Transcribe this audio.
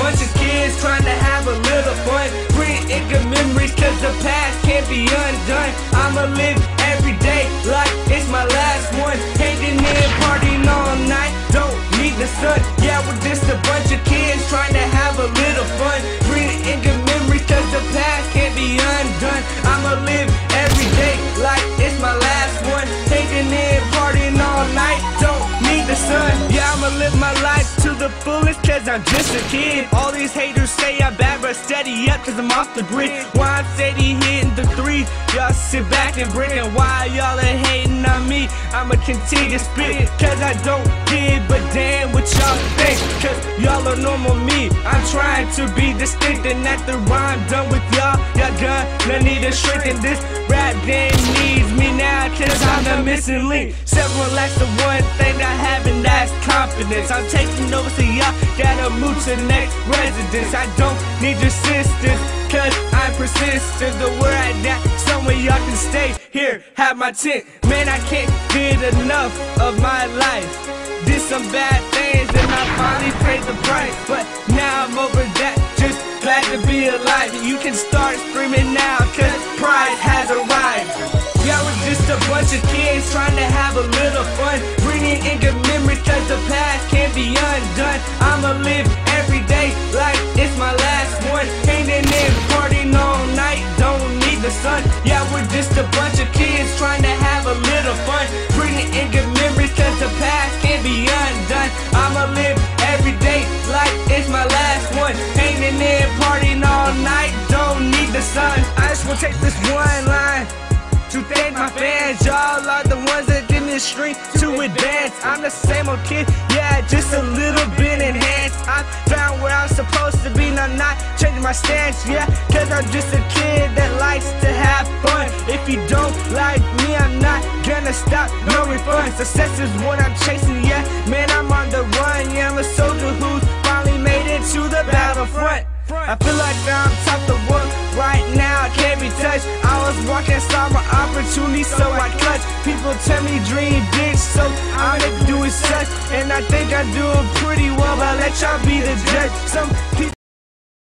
bunch of kids trying to have a little fun, bringing good memories cause the past can't be undone. I'ma live every day like it's my last one, hanging in, partying all night, don't need the sun. Yeah, we're just a bunch of kids trying to have a little fun, bringing good memories cause the past can't be undone. I'ma live every day like it's my last one, hanging in, partying all night, don't need the sun. Yeah, I'ma live my life to the fullest cause I'm just a kid. All these haters say I'm bad but steady up cause I'm off the grid. Why I'm steady hitting the three, y'all sit back and bring it. Why y'all are hating on me? I'ma continue to spit cause I don't give a damn what y'all think, cause y'all are normal me. I'm trying to be distinct and after I'm done with y'all gonna need a shrink, and this rap game needs me now cause I'm the missing link. Several lacks the one thing I have, and that's confidence. I'm taking over so y'all gotta move to the next residence. I don't need your sisters cause I'm persistent. The word I got somewhere y'all can stay here, have my tent. Man, I can't get enough of my life. Did some bad things and I finally paid the price, but now I'm over that, just glad to be alive. You can start screaming now cause pride has arrived. Yeah, we're just a bunch of kids trying to have a little fun, bringing in good memories cause the past can't be undone. I'ma live every day like it's my last one, hanging in, partying all night, don't need the sun. Yeah, we're just a bunch of kids trying to have a little fun, bringing in good memories cause the past can't be undone. I'ma live every day like it's my last one, hanging in, partying all night, don't need the sun. I just wanna take this one line to thank my fans. Y'all are the ones that give me the strength to advance. I'm the same old kid, yeah, just a little bit enhanced. I found where I'm supposed to be, now not changing my stance, yeah, cause I'm just a kid that likes to have fun. If you don't like me, I'm not gonna stop, no refund. Success is what I'm chasing, yeah, man, I'm on the run. Yeah, I'm a soldier who's finally made it to the battlefront. I feel like I'm top the world right now, I can't be touched. I was walking, saw my opportunity, so I clutched. People tell me dream big, so I'm gonna do it such, and I think I'm doing pretty well, but I'll let y'all be the judge. Some